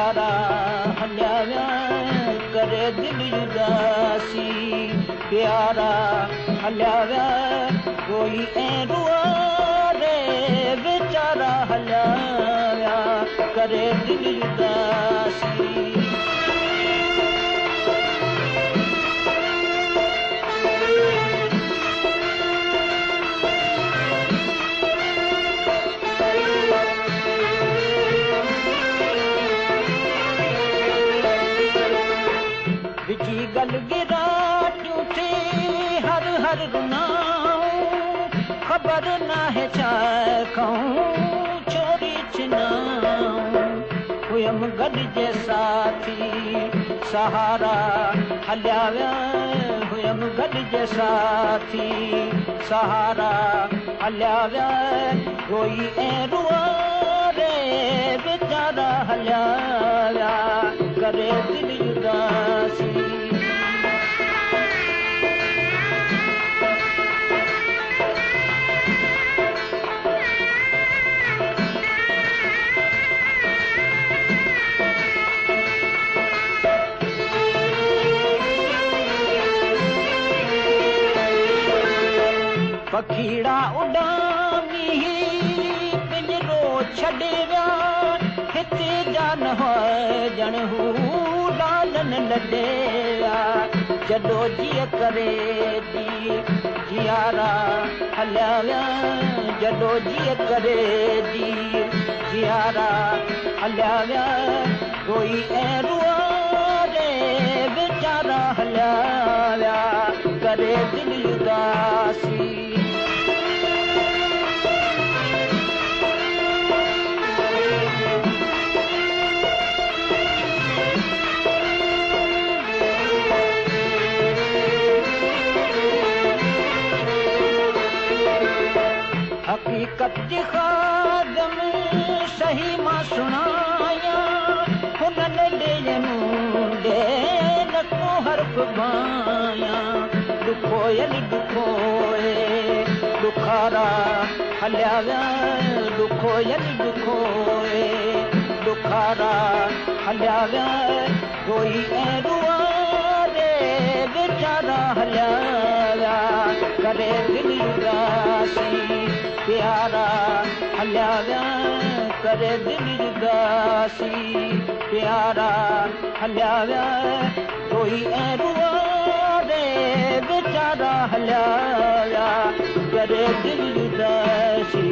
प्यारा हलिया विया करे दिल उदासी प्यारा हलिया विया कोई ऐं रुआ रे बेचारा हलिया विया करे दिल उदासी विची गल गिरा टूटे हर हर रुनाऊं खबर ना है छा कहूं छोरी चिनाऊं हुयम गॾ जे साथी सहारा हलिया विया हुयम गॾ जे साथी सहारा हलिया विया कोई ऐं रुआ रे बेचारा हलिया विया करे दिल उदासी पखीड़ा उडामी पिंजरो छॾे विया हिते जान ॼण हू लालन लॾे विया जॾो जीअ करे जी जियारा हलिया विया जॾो जीअ करे जी जियारा हलिया विया कोई ऐं रुआ रे बेचारा हलिया विया करे दिल उदासी हकीकत जी खादम सही मां सुनाया हुननि ॾे मुंडे नथो हर्फ़ बाया ॾुखोयल ॾुखोए ॾुखारा हलिया विया ॾुखोयल ॾुखोए ॾुखारा हलिया विया कोई ऐं रुआ रे बेचारा हलिया विया करे दिल उदासी प्यारा हलिया विया करे दिल उदासी प्यारा हलिया विया कोई ऐं रुआ रे बेचारा हलिया विया करे दिल उदासी